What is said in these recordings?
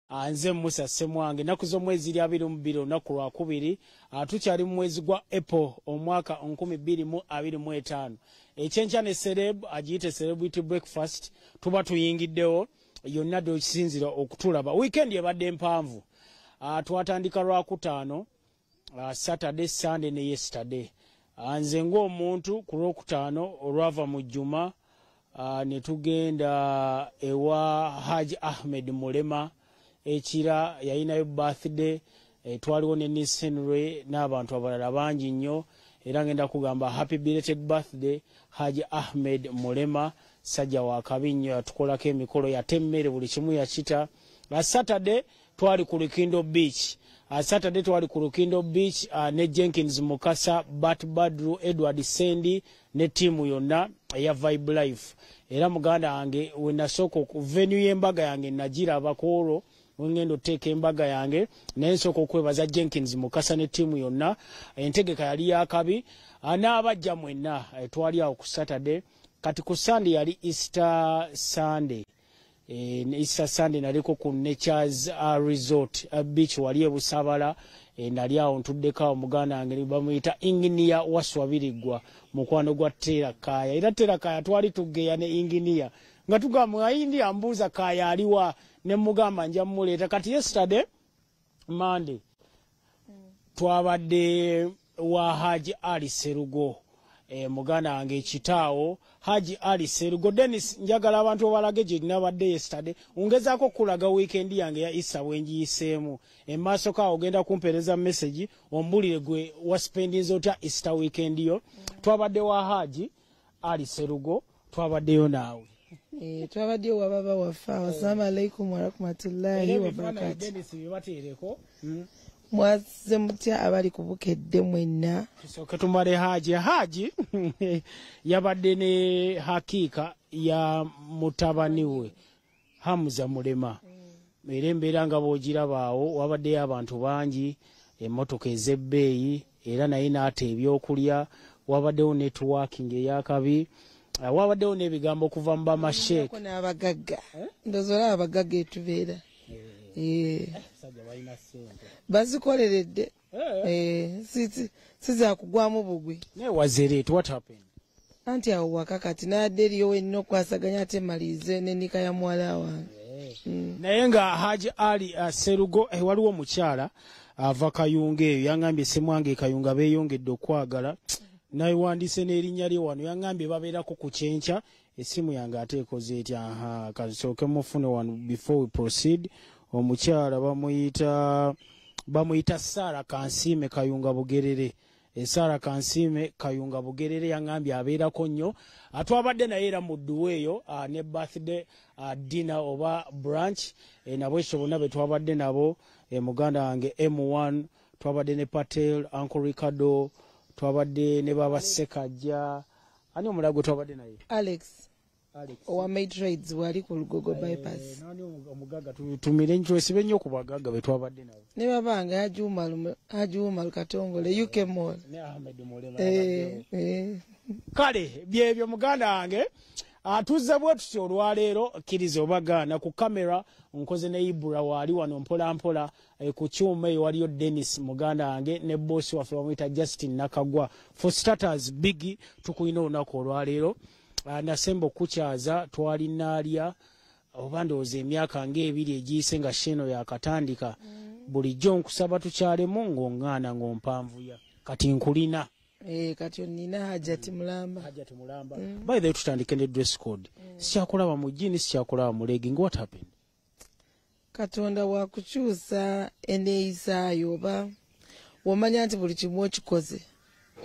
Nze Musa Semwange naku z'omwezi 22 olunaku lwa 2 tukyali mu mwezi gwa April omwaka 2025 ekyenkya ne celeb agiyite celebrity breakfast tuba tuyingiddewo yonna dokisinzira okutulaba weekend ebadde mpanvu twatandika lwa 5 Saturday Sunday ne yesterday nze ng'omuntu ku lwokutaano olwava mu jjuma ne tugenda ewa Haji Ahmed Mulema ekira yayinayo birthday twaliwo ne Nice Henry n'abantu abalala bangi nnyo era ngenda kugamba happy belated birthday Haji Ahmed Mulema sajja wa kabinyo atukolako emikolo yatemmere buli kimu yakita. Saturday twali ku Lukindo Beach ne Jenkins Mukasa Bat Badru Edward Sendi ne timu yonna ya Vibe Life era muganda wange wenasoko ku venue y'embaga yange nagira abakolo ngendo teke embaga yange naye nsoko kwebaza Jenkins Mukasa ne timu yonna entegeka yali yakabi n'abajja mwenna twali awo ku Saturday kati ku Sunday yali Easter Sunday Easter Sunday naliko ku Nature's Resort beach wali ebusabala nali awo ntuddeko omuganda wange bamuyita Engineer Waswabirigwa mukwano gwa Tera Kaya era Tera Kaya twali tugeya ne Engineer nga tugamba ayindi ambuza Kaya aliwa ne mugamba nja muleeta kati yesterday Monday twabadde wa Haji Ali Serugo muganda wange ekitaawo Haji Ali Serugo Dennis njagala abantu obalage gye nabadde yesterday ongezaako kulaga weekend yange ya Easter wenjiyiseemu emaaso ka ogenda kumpereza message ombulire gwe waspendinze otya Easter weekend yo twabadde wa Haji Ali Serugo twabaddeyo naawe twabadde wa baba wafa assalamu alaikum wa rahmatullahi wa barakatuh Dennis bibateereko mwaze mutya abali kubukedde mwenna tusooke tumale Haji yabadde ne hakika ya mutabani we Hamza Mulema era embeera nga bw'ogirabaawo wabaddeyo abantu bangi emmotoka ez'ebbeeyi era naye n'ata ebyokulya wabaddewo networking eyakabi wabaddewo n'ebigambo okuva mu bamasheeka n'abagagga ndozola abagagga etubeera bazikoleredde siza kugwamu bugwi wazeret what happened anti awo wakakati nadde eriyo wenina okwasaganya ate malize nenika ya mwala wange naye nga Haji Ali Serugo waliwo omukyala ava Kayunga eyo yangambye Semwange Kayunga beeyongedde okwagala naye wandiise n'erinnya lye wano yangambye babeerako ku kyenkya essimu yange ate ekoze etya kasooke mufune wano before we proceed omukyala bamuyita Sara Kansime Kayunga Bugerere Sara Kansime Kayunga Bugerere yangambye abeerako nnyo atwabadde naye era muddu eyo ne birthday dinner oba brunch nabo ekyo bonna be twabadde nabo muganda wange M1 twabadde ne Patel Uncle Ricardo twabadde ne baba Sekajja ani omulago twabadde naye Alex owa made trades wali ku Lugogo bypass nani omugaga tumire nnyo sibe nnyo ku bagagga be twabadde nabo ne babanga Hajuma Katongole UK Mall ne Ahmed Mulema kale byebyo muganda wange atuzze bwe tutyo olwaleero kkiriza obagaana ku kamera nkoze ne Ibura wali wano mpola ku kyuma eyo waliyo Dennis muganda wange ne boss waffe bamuyita Justin Nakagwa for starters big tukuyina olunaku olwaleero nasembo kukyaza twali naalya oba ndowooza emyaka ng'ebiri egiyise nga sheno yakatandika bulijjo nkusaba tukyalemu ng'oŋŋaana ng'ompanvuya kati nkulina kati onnina Hajati Mulamba by the way tutandike ne dress code sikyakulaba mu jini sikyakulaba mu legging what happened Katonda wakukyusa eneeyisaayo oba wamanya nti buli kimu okikoze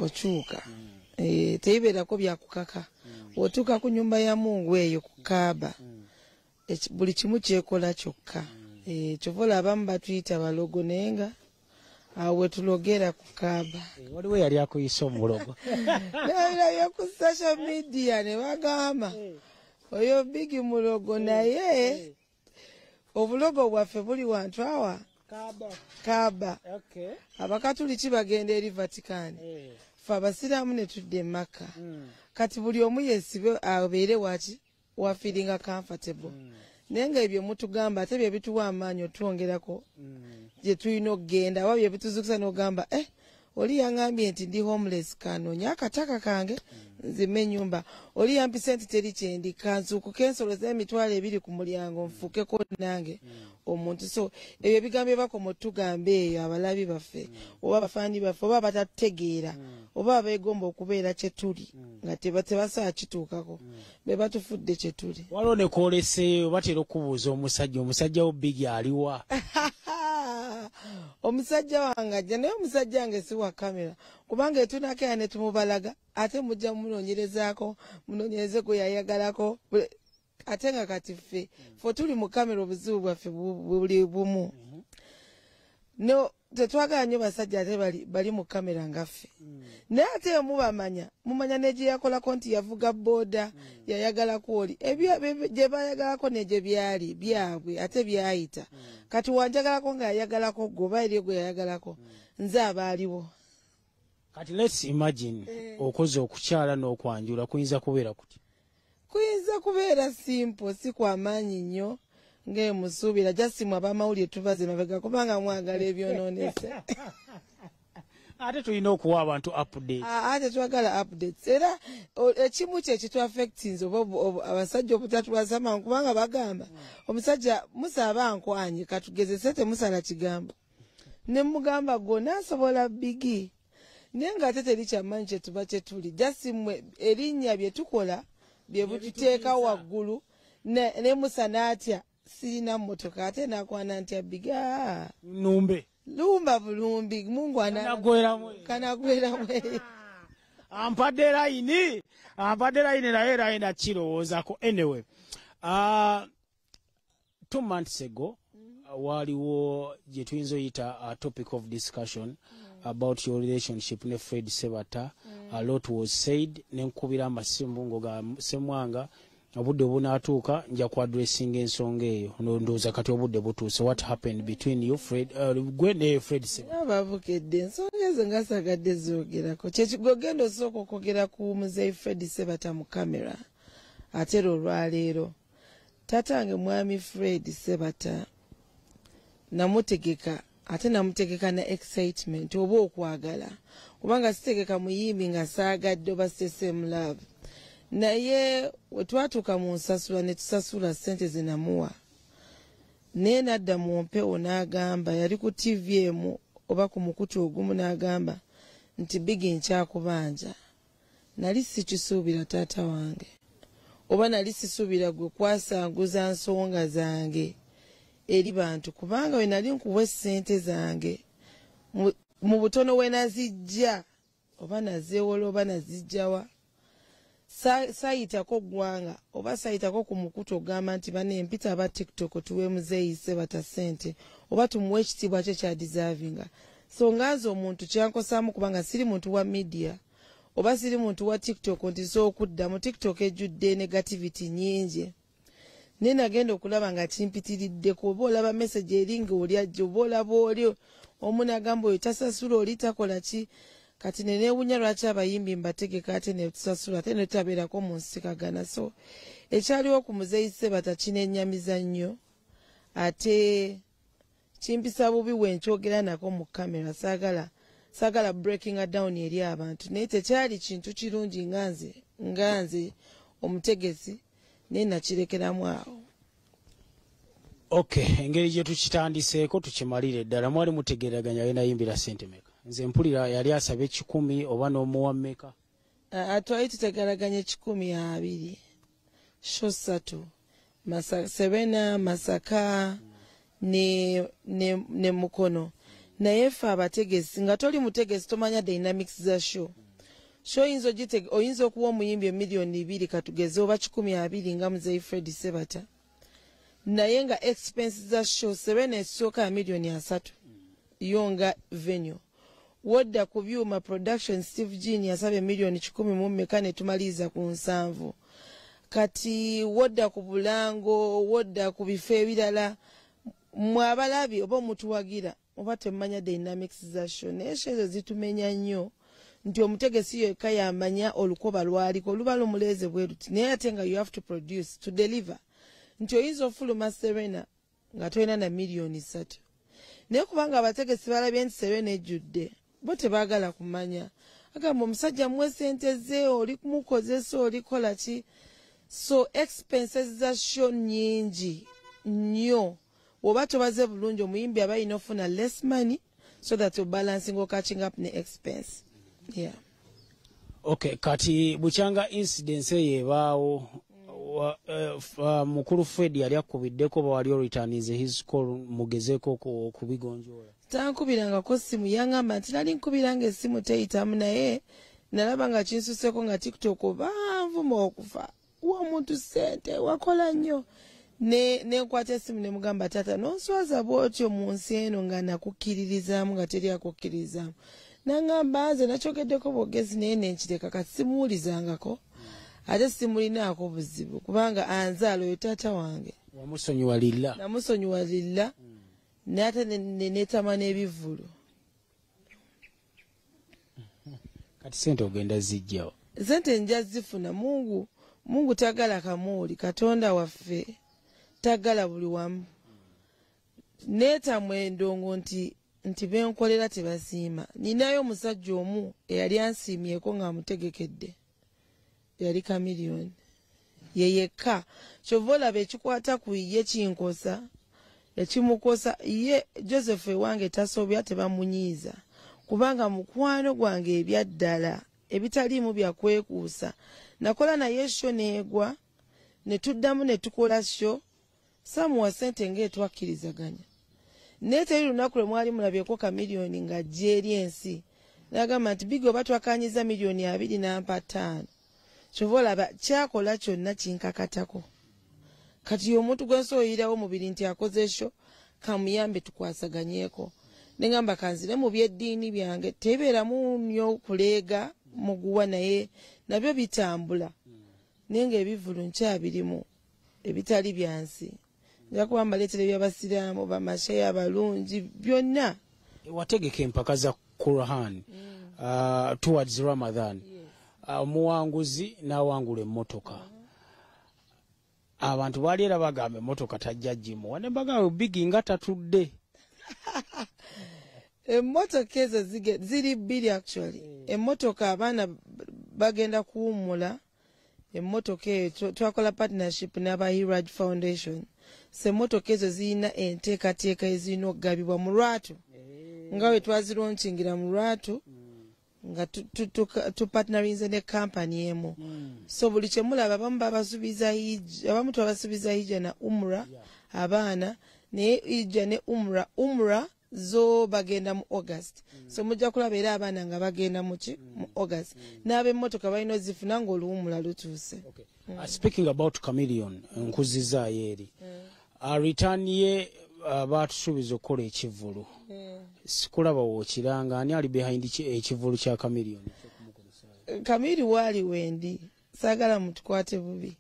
okyuka teyibeerako byakukaka otuuka ku nyumba ya Mungu eyo ku Kaaba buli kimu kyekola kyokka kyovola abamu batuyita balogo naye nga awo wetulogera ku Kaaba waliwo yali akuyisa omulogo nayo ku social media ne bagamba oyo bigi mulogo naye obulogo bwaffe buli wantu awa Kaaba abakatuliki bagenda eri Vatican fe abasiraamu ne tudde Makka kati buli omu yeesibe abeere waki wa feelinga comfortable nenga ebyo mutugamba ate bye bituwa amaanyi otwongerako gye tulina okugenda oba bye bituzukusa n'ogamba oli yaŋŋambye nti ndi homeless kanoonya akataka kange nzime ennyumba oli yampise nti teri kyendi kanzuukuke ensolo z'emitwalo 2 ku mulyango nfuukeko nange omuntu. So ebyo ebigambo bakoma otugamba eyo abalabi baffe oba abafaani baffe oba batatutegeera oba abeegomba okubeera kye tuli nga tebasobola kituukako be batufudde kye tuli. Waliwo ne kwoleseeyo batera okubuuza omusajja wo Bigi aliwa? Omusajja wange ajja naye omusajja wange si wa kamera kubanga etunakeera ne tumubalaga ate mujja munoonyerezaako munoonyereze gwe yayagalako ate nga kati ffe tuli mu kamera obuzibu bwaffe buli bumu. No tetwagala nnyo basajja ate bali mu kamera ngaffe naye ate mumanya ne gye yakolako nti yavuga booda yayagalako oli gye bayagalako ne gye byali byabwe ate byayita kati wanjagalako nga yayagalako gwe oba eri gwe yayagalako nze abaaliwo. Kati let's imagine okoze okukyala n'okwanjula kuyinza kubeera kuti? Kuyinza kubeera simple si kwa maanyi nnyo ng'emusuubira jasimwe abamawulire tubaze mabega kubanga mwagala ebyonoonese. Ate tulina okuwa abantu updates. Ate twagala updates era ekimu kye kitwaffectinze oba abasajja obutatwasama kubanga bagamba omusajja musaba ankwanye katugezese temusala kigambo ne mugamba gonna asobola Bigi naye ng'ate teri kyammanyi kye tuba kye tuli jasimwe erinnya bye tukola bye bututeeka waggulu ne musana atya sirina mmotoka ate naakwana ntya Bigi numbe lumba bulumbi Mungu kanagweramu ampadde layini naye layini akirowoozako. Anyway 2 months ago waliwo gye tuyinza oyita a topic of discussion about your relationship ne Fred Sebata. A lot was said nenkubira amasimu ngoga semwanga obudde bunaatuuka nja ku addressing ensonga eyo ndowooza kati obudde butuuse. What happened between you gwe ne Fred Sebata? Babukedde ensonga ezo ngasagadde zoogerako kyekigogenda osooka okwogera ku muzeeyi Fred Sebata mu kamera ate olwaleero tatange mwami Fred Sebata namutegeka ate namutegeka na excitement oba okwagala kubanga sitegeka muyimbi nga saagadde oba sesame love naye wetwatuuka mu nsasula ne tusasula ssente zinamuwa naye nadda mu mpewo n'agamba yali ku TV emu oba ku mukutu ogumu n'agamba nti Bigi nkyakubanja. Nali sikisuubira taata wange oba nali sisuubira gwe kwasanguza nsonga zange eri bantu kubanga we nali nkuwa ssente zange mu butono we nazijja oba nazeewola oba nazijjawa sayitako ggwanga oba sayitako ku mukutu ogamba nti bane empita aba TikTok tuwe muzeeyi Sebata ssente oba tumuwe ekitiibwa kye kya deservinga. So nganze omuntu kyankosaamu kubanga siri muntu wa media oba siri muntu wa TikTok nti sookudda mu TikTok ejjudde negativity nyingi. Naye nagenda okulaba nga kimpitiriddeko oba olaba message eringa oli ajja oba olaba oli omu n'agamba oyo tasasula oli takola ki kati ne neewunya lwaki abayimbi mbategeka ate ne tusasula ate ne tutabeerako mu nsikagana. So ekyaliwo ku muzeeyi Sebata kinennyamiza nnyo ate kimpisa bubi wenkyogera nako mu kamera saagala breaking down eri abantu naye tekyali kintu kirungi nganze omutegesi naye nakirekeramu awo. Okay, engeri gye tukitandiseeko tukimalire ddala. Mwali mutegeraganya yenayimbira ssente meka? Nze mpulira yali asaba 10 oba n'omuwa meka? Twali tutegeraganya 12 sho 3 Sebena Masaka ne Mukono naye ffe abategesi nga toli mutegesi tomanya dynamics za show oyinza okuwa omuyimbi $2,000,000 katugeze oba 12 nga muzeeyi Fred Sebata naye nga expenses za show Sebena esooka $3,000,000 yo nga venue wodda ku byuma production Steve Jean yasabye $10,000,000 mu mmeka ne tumaliriza ku 7 kati wodda ku bulango wodda ku bifo ebirala mwabalabi oba mutuwagira oba temanya dynamics za show naye ezo zitumenya nnyo nti omutegesi yekka yamanya olukoba lwaliko luba lumuleeze bwe luti naye ate nga you have to produce to deliver nti oyinza ofuluma Serena nga tolina na miliyoni 3 naye kubanga abategesi balabye nti Serena ejjudde bo tebaagala kumanya agamba omusajja muwe sente ze oli kumukozesa olikola ki so expenses za show nyingi nnyo oba tobaze bulungi omuyimbi aba alina ofuna less money so that you're balancing or catching up ne expense. Yeah. Okay, kati buchanga incidents yebaawo mukuru Fred yali akubiddeko bawali returnize his call mugezeko kubigonjola. Tankubiranga ko simu yangamba nti nali nkubiranga esimu teyitamu naye nalaba nga kinsuseko nga TikTok baanvu mu okufa. Wa omuntu sente wakola nnyo. Ne nkwata esimu ne mugamba tata nonswaza bwotyo mu nsi eno nga nakukkiririzaamu nga teri akukkiririzaamu. Nangamba nze nakyogeddeko bwogezi naye nenkireka kati simuwulizangako ate simulinaako buzibu kubanga anzaala oyo taata wange. Wamusonyiwalira? Namusonyiwalira n'ate neetama n'ebivulu. Kati sente ogenda zijjawa? Sente nja zifuna. Mungu tagala kamooli, Katonda waffe tagala buli wamu. Neetamwa endongo nti benkolera tebasiima. Ninayo omusajja omu eyali ansiimyeko ng'amutegekedde. Yali Chameleone. Ye yekka. Kyova olaba ekikwata ku ye kinkosa. Ekimukosa ye Joseph ewange tasobya tebamunyiiza. Kubanga mukwano gwange ebyaddala ebitaliimu byakwekuusa. Nakola naye sho neegwa ne tuddamu ne tukola sho samuwa sente ng'etwakkirizaganya. Naye teri lunaku lwe mwali mulabyeko Chameleone ng'ajja eri ensi. N'agamba nti Biggy oba twakanyiza $2.5 million. Kyova olaba kyakola kyonna kinkakatako. Kati omuntu gwe nsoyirawo mubiri nti akoze sho kamuyambe tukwasaganyeeko. Ne ngamba kanzire mu byeddiini byange tebeeramu nnyo kuleega muguwa naye nabyo bitambula. Naye ng'ebivulu nkyabirimu ebitali byansi. Nja kuba mbaleetera eby'abasiraamu bamasheya abalungi byonna. Wategeka empaka za Quran towards Ramadan. Omuwanguzi n'awangula emmotoka. Abantu baali era bagamba emmotoka tajja gimuwa ne bagamba Biggy nga tatudde. Emmotoka ezo ziri bbiri actually. Emmotoka abaana bagenda kuwummula. Emmotoka eyo twakola partnership n'aba Hiraj Foundation. Se emmotoka ezo zirina enteekateeka ezirina okugabibwa mu Lwatu. Nga bwe twazironkingira mu Lwatu nga tupartnerinze ne kampani emu. So buli kye mulaba abamu babasuubiza hijja, abamu twabasuubiza hijja na umra abaana naye hijja ne umra zo bagenda mu August. So mujja kulaba era abaana nga bagenda mu August. N'ab'emmotoka balina ozifuna ng'oluwummula lutuuse. Speaking about Chameleone, nkuzizaayo eri. Return ye baatusuubiza okukola ekivvulu. Sikulaba wookiranga ani ali behind ekivvulu kya Chameleone? Chameleone waali wendi. Saagala mutukwate bubi.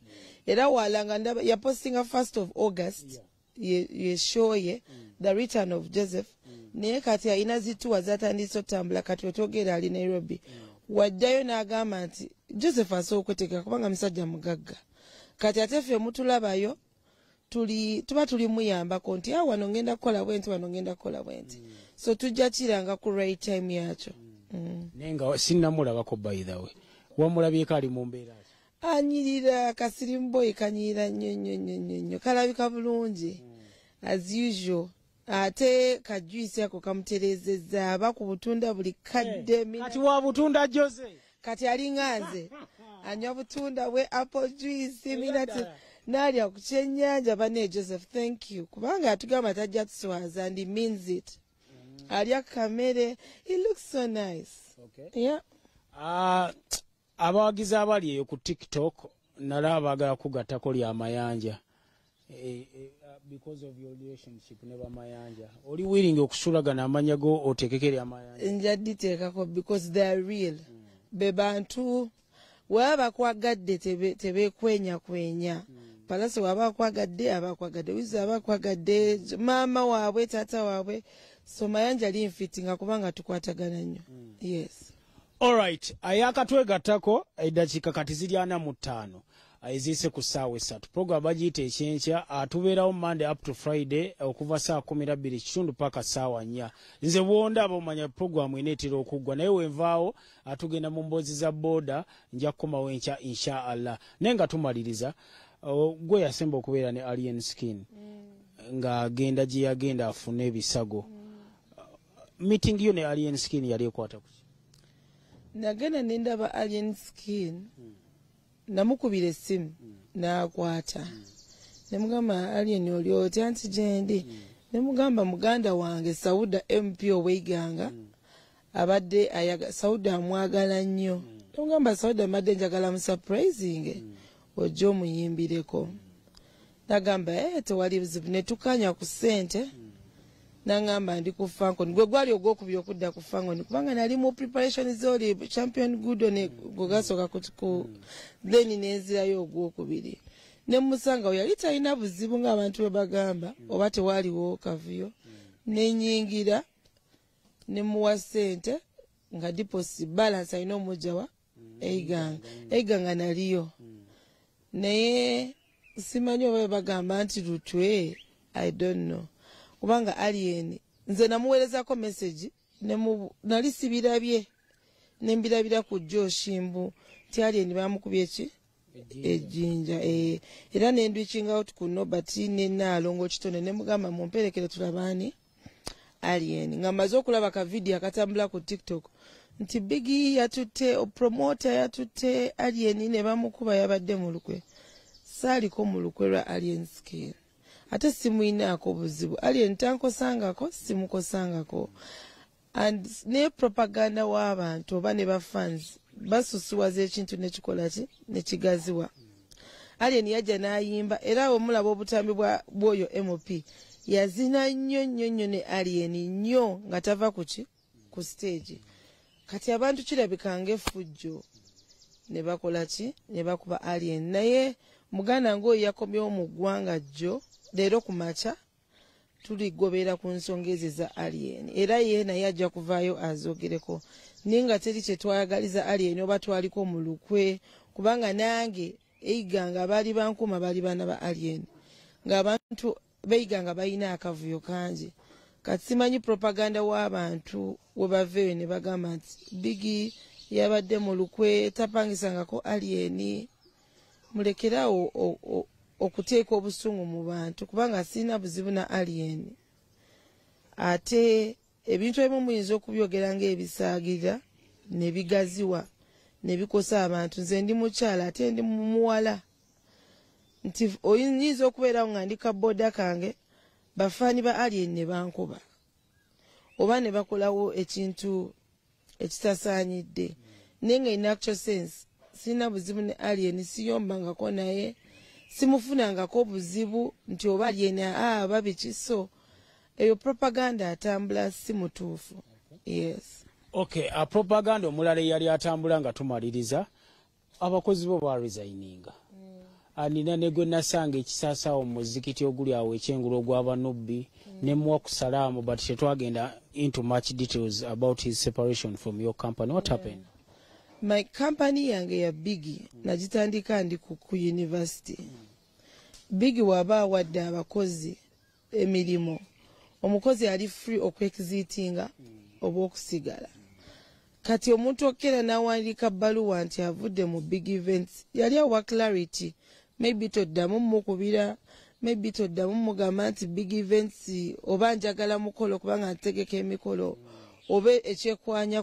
Era waalanga ndaba yapostinga 1st of August ye show ye The Return of Joseph. Naye kati alina zituwa zatandise otambula kati wetwogera ali Nairobi. Wajjayo n'agamba nti Joseph asooka okwetegeka kubanga musajja mugagga. Kati ate ffe mutulabayo tuba tuli muyambako nti wano ngenda kukola bwenti wano ngenda kukola bwenti. So tujja kiranga ku right time yakyo. Nenga sinnamulabako by the way. Wamulabyeko ali mu mbeera ki? Anyirira kasirimboyi kanyirira nnyo kalabika bulungi as usual. Ate kajuisi ako kamuterezeza aba ku butunda buli kadde mina. Kati wa butunda Jose. Kati ali nganze. Anywa butunda we apple juice minati. Nalya ku kyennyanja bane Joseph, thank you. Kubanga atugamba tajja tuswaza and he means it. Alya kamere, he looks so nice. Okay. Yeah. Abawagizi abali eyo ku TikTok nalaba bagala kugattako lya mayanja. Because of your relationship ne bamayanja. Oli willing okusulagana amanya go otekeke lya mayanja? Njaditeekako because they are real. Bebantu waba kwagadde tebekwenya kwenya. Palase waba kwagadde wiza waba kwagadde mama waabwe tata waabwe. So mayanja linfitinga kubanga tukwatagana nnyo. Yes. All right. Ayaka twegattako eddakiika kati ziri 45. ezise ku ssaawa 3 program bagiyita ekyenkya tubeerawo Monday up to Friday okuva saa 12 paka ssaawa 4 nze bwonda abamanya program eneetera okuggwa naye wenvaawo tugenda mu mboozi za booda nja kukomawo enkya inshallah naye nga tumaliriza gwe yasemba okubeera ne Alien Skin ng'agenda gye yagenda afune ebisago meeting yo ne Alien Skin yali ekwata ku nagenda nendaba Alien Skin namukubira essimu n'akwata nemugamba Alien oli otya nti gyendi nemugamba muganda wange Sauda MP Oweiganga abadde Sauda amwagala nnyo nemugamba Sauda madde njagala mu surprising ojja omuyimbireko nagamba tewali buzibu ne tukanya ku ssente nangamba ndi ku Fankoni gwe gwali ogwokubiri okudda ku Fankoni kubanga nali mu preparation zoli champion good ne gogasoka ku then nenzirayo ogwokubiri ne musanga yali talina buzibu ng'abantu bwe bagamba oba tewaliwo kavuyo nenyingira ne muwa ssente nga deposit balance alina omujjawa eiganga naliyo naye simanyi oba bagamba nti lutwe I don't know kubanga Alien nze namuweerezako message nali sibirabye nembirabira ku Joshimbu ti Alien bamukubye ki ejjinja era nendwikinga out kuno bati nenaalongo kitone nemugamba mumperekere tulabani Alien nga maze okulaba ka video akatambula ku TikTok nti Biggie yatutte promoter yatutte Alien ne bamukuba yabadde mu lukwe saaliko mu lukwe lwa Alien Skin ate simuinaako buzibu Alien tankosangako simukosangako and ne propaganda w'abantu oba ne bafans basusuwaza ekintu nekikola ki nekigaziwa Alien yajja n'ayimba era omulaba obutambi bw'oyo MP yazina nnyo ne Alien nnyo nga tava ku stage kati abantu kirabika ng'effujjo ne bakola ki ne bakuba Alien naye muganda ng'oyo yakomyewo mu ggwanga jjo leero ku makya tuligobera ku nsonga ezo za Alien era ye naye ajja kuvaayo azogereko ninga teri kye twayagaliza Alien oba twaliko mu lukwe kubanga nange eiganga baali bankuma baali baana ba Alien ng'abantu beiganga balina akavuyo kangi kati simanyi propaganda w'abantu we baveeyo ne bagamba nti Biggie yabadde mu lukwe tapangisangako Alien mulekerawo okuteeka obusungu mu bantu kubanga sina buzibu na Alien ate ebintu ebimu muyinza okubyogera ng'ebisaagirira ne bigaziwa ne bikosa abantu nze ndi mukyala ate ndi muwala nti oyinza okubeerawo nga ndi kaboda kange bafaani ba Alien ne bankuba oba ne bakolawo ekintu ekitasaanyidde naye nga in actual sense sina buzibu ne Alien siyombangako naye simufunangako obuzibu nti oba Alien babiki so eyo propaganda atambula si mutuufu yes okay propaganda omulala yali atambula nga tumaliriza abakozi bo ba resigninga anina ne gwe nasanga ekisasaawo mu muzikiti oguli awo ekyengulo ogw'abanubbi ne muwa ku salaamu but tetwagenda into much details about his separation from your company what happened my company yange ya Biggie nagitandika ndi ku university Biggie waba awadde abakozi emirimu omukozi ali free okwexitinga oba okusigala kati omuntu okera n'awandiika bbaluwa nti avudde mu big events yali awa clarity maybe toddamu mukubira maybe toddamu mugamba nti big events oba njagala mukolo kubanga ntegeka emikolo oba ekyekwanya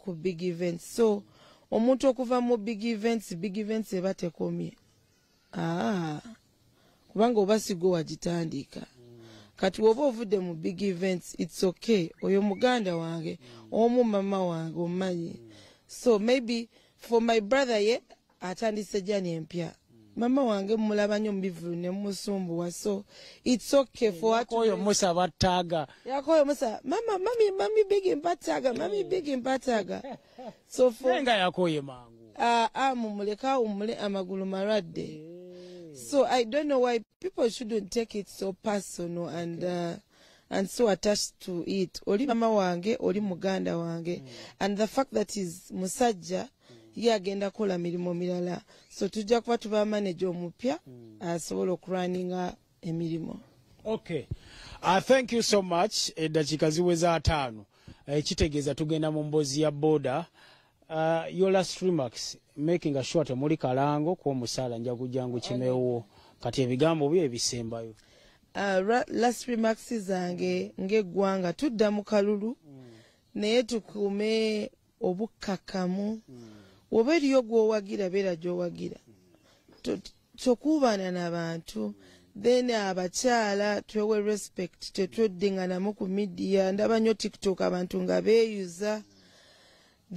ku big events so omuntu okuva mu big events eba tekomye kubanga oba sigo wagitandika kati woba ovudde mu big events it's okay oyo muganda wange omu mama wange omanyi so maybe for my brother atandise jani empya mama wange mulaba nnyo mubivulu ne musumbuwa so it's okay for oyo musa bataga yakoyo musa mami big mpataga so for nga yakoye mangu mumuleka umule amagulu maradde so I don't know why people shouldn't take it so personal and so attached to it oli mama wange oli muganda wange and the fact that is musajja ye agenda kukola mirimu mirala so tujja kuba tuba manager omupya asobola okurunninga emirimu. Okay. Thank you so much. Eddakiika ziweza 5. Kitegeeza tugenda mu mboozi ya boda. Your last remarks, making sure temuli kalango kwa musala njagu jangu kimewo kati ebigambo bye ebisembayo. Last remarks zange ng'eggwanga tudda mu kalulu naye tukume obukkakkamu oba eriyo gw'owagira beera gy'owagira tokuubana n'abantu then abakyala twewe respect tetweddinganamu ku midiya ndaba nnyo tiktok abantu nga beeyuza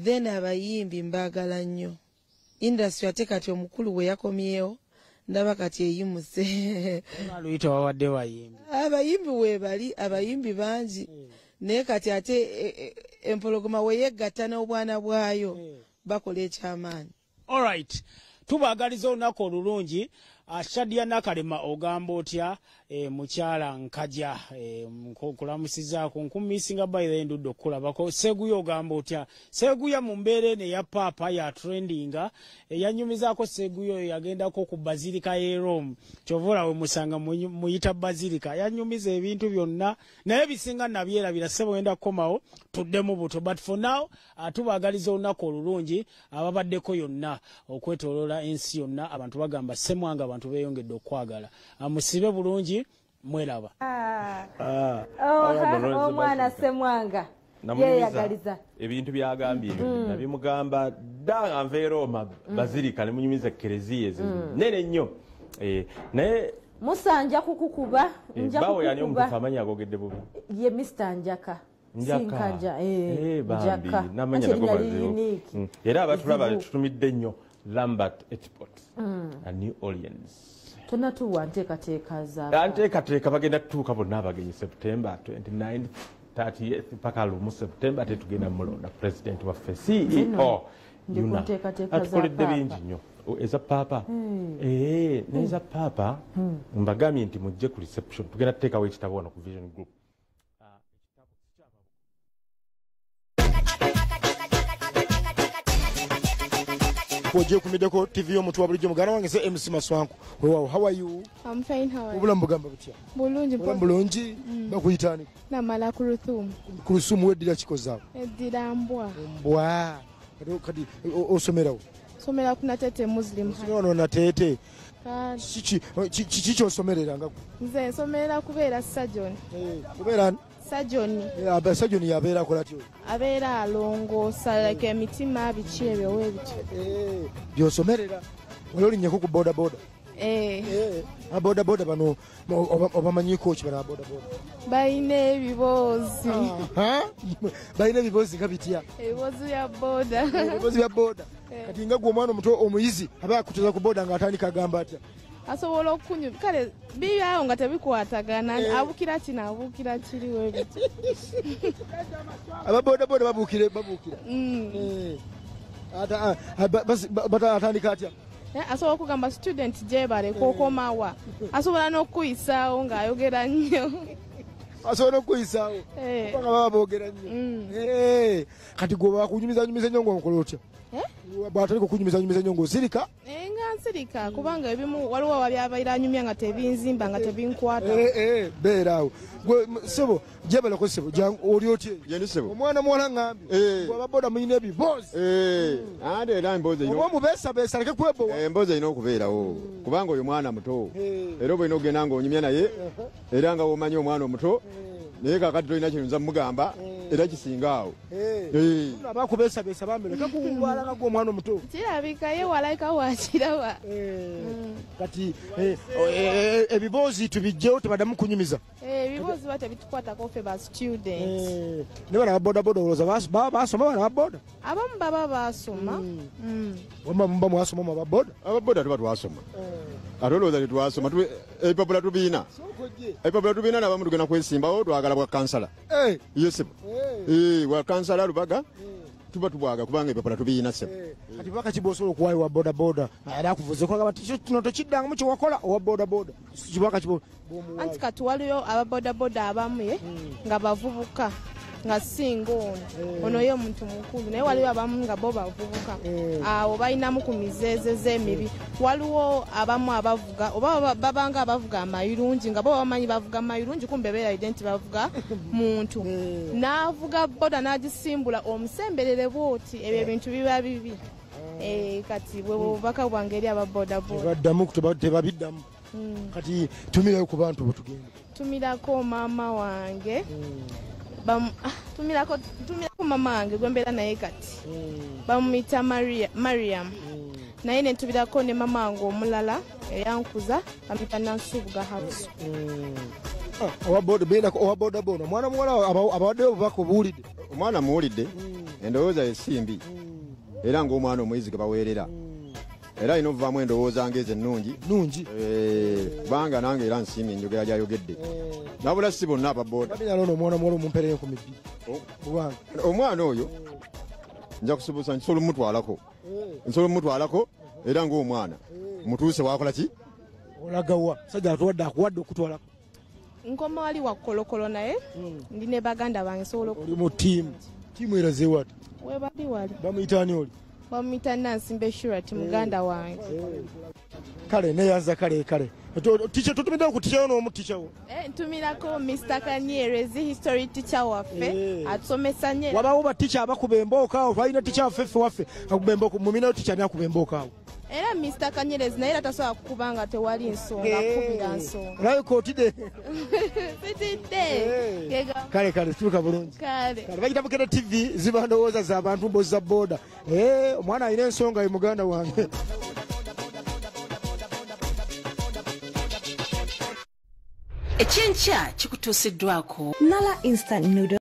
then abayimbi mbaagala nnyo industry ate kati omukulu we yakomyewo ndaba kati eyimuse aluyita wawadde bayimbi abayimbi weebali abayimbi bangi naye kati ate empologoma weyegatta n'obwana bwayo bakola ekyamaanyi. Alright, tubaagaliza olunaku olulungi. Shadia Nakalema ogamba otya mukyala Nkajja nkulamusizaako nkumisinga by the end okkulabako Seguya ogamba otya Seguya mu mbeera ne ya papa ya trendinga yanyumizaako Seguya yagendako ku bazilika y'e Rome kyovula we musanga muyita bazilika yanyumiza ebintu byonna naye bisinga nabyerabira ssebo wenda kukomawo tuddemu buto but for now tubaagaliza olunaku olulungi ababaddeko yonna okwetooloola ensi yonna abantu bagamba Ssemwanga abantu beeyongedde okwagala musibe bulungi mweraba. Omwana Ssemwanga yeeyagaliza ebintu byagambye nabimugamba dda nva e Roma bazilika ne munyumiza ekereziya nene nnyo naye musanja kukukuba bawo yani omutuufu amanyi agogedde bubi ye Mr. Njaka Sinkanja bambi namanya nago era abatulaba tutumidde nnyo Lambert Etipot and New Orleans. Tonatuwa nteekateeka zaabo. Nteekateeka bagenda tutuuka bonna abagenyi September 29th 30th paka lumu September tetugenda mulonda president waffe CEO atukoledde bingi nnyo eza papa neza papa mbagambye nti mujje ku reception tugenda tuteekawo ekitabo wano ku Vision Group. Oje kumideko TV omuntu wa bulijjo mugana wange se MC Maswanku. Wow, how are you? I'm fine, how are you? Obulamu bugamba butya? Bulungi bakuyitani. Namala Kuruthum. Kuruthum weddira kikoza. Eddira mbwa. Mbwa. Kati osomerawo. Somera kuna tete Muslim. Ono na tete. Chichi osomerera nga. Nze somera kubeera Sajoni. Kubeera Sajoni. Sajoni yabeera kolatyo. Abeera alongoosa like emitima biki ebyo webityo. Byosomerera. Ololinnye ku boda boda. Aboda boda bano obamanyiko ki bana boda boda. Bayina ebiboozi. Bayina ebiboozi nga bitya. Ebiboozi bya boda. Ebiboozi bya boda. Kati nga gwe omwana omuto omuyizi aba akuteza ku boda ng'atandika agamba atya. Asobola okunywa kale bibyayo nga tebikwatagana abukira kino abukira kiriwe biti ababoda boda babukire bata atandika atya asobola okugamba student gyebale kokomawa asobola n'okuyisaawo ng'ayogera nnyo asobola okuyisaawo kubanga baba boogera nnyo kati gwe bakunyumiza nnyo ng'okola otya bw'atandika okunyumiza nnyo ng'osirika nga nsirika kubanga ebimu waliwo wabyabaira anyumya nga tebinzimba nga tebinkwata beeraawo gwe sebo gyebaleko sebo oli otya omwana muwala ngambye ababoda muyina ebiboozi ate era emboozi oba omubeesabeesa aleke kwebowa emboozi erina okubeerawo kubanga oyo mwana muto era oba olina okugenda ng'onyumya naye era nga womanyi omwana omuto naye kakati tolina kiyinza mugamba era kisinga awo abakubeesabeesa bambere kakubwala nga gw'omwana omuto kirabika ye walayika wakiraba kati ebiboozi tubijjewo tebaddamu kunyumiza ebiboozi ba tebitukwatako ffe ba students ne bana babodaboda olowooza basoma bana baboda abamu baba basoma muba mwasoma mu ababoda tuba twasoma ate olowooza tetwasoma ebipapula tubiina nabamu tugenda kwesimbawo twagala bwa kansala yesebo bwa kansala Lubaga tuba tubwaga kubanga ebipapula tubiina sebo kati baka kibosobola okuwaayo wa bodaboda era akuvuze kwagamba kino tokiddangamu kyewakola owa bodaboda kibaka kibo anti kati waliyo ababodaboda abamu nga bavubuka nga singa ono ye muntu mukulu naye waliwo abamu nga bo bavubuka awo balinamu ku mizeeze z'emibi waliwo abamu abavuga oba babanga abavuga amayirungi nga bo bamanyi bavuga amayirungi kumbe beerayidde nti bavuga muntu n'avuga boda n'agisimbula omusemberere bwoti ebyo ebintu biba bibi kati bwe bubaka bwange eri ababodaboda tebabiddamu kati tumirayo ku bantu bwetugenda tumirako maama wange tumirako mama wange gwembeera naye kati bamuyita Mariam naye netubirako ne mama wange omulala eyankuza bamuyita Nansubuga Hafsu owa bodaboda omwana muwala abawaddeyo obubaka obuwulidde omwana muwulidde endowooza esimbi era ng'omwana omweyizi ge baweerera era ino vaamu endowooza ngeze ennungi kubanga nange era nsiimye enjogera gyayogedde nabula si bonna ababoda omwana muwala omumpereyo ku mibbi omwana oyo nja kusobola nsobola omutwalako era ng'omwana mutuuse wakola ki olagawa sajja atuwadde akuwadde okutwalako nkoma wali wa kolokolo naye ndi ne baganda bange sobola oli mu tiimu eraze wati webali wali bamuyitaani oli bamuyita Nansimbe Shurati muganda wange kale neyanza kale ticha tutumidde ku ticha ono omutisha wo ntumirako Mr. Kanyerezi history teacher waffe atusomesa nnyo wabawo baticha abakuba embooka awo twalina ticha waffe akuba embooka mumina ticha nakuba embooka awo era Mr. Kanyerezi naye tasobola kukubanga tewali nsonga akubira nsonga naye kootide sitidde kale tutuuka bulungi kale bagita Bukedde TV ziba ndowooza z'abantu mbozi za booda omwana alina ensonga ye muganda wange ekyenkya kikutuusiddwako Nala Instant Noodle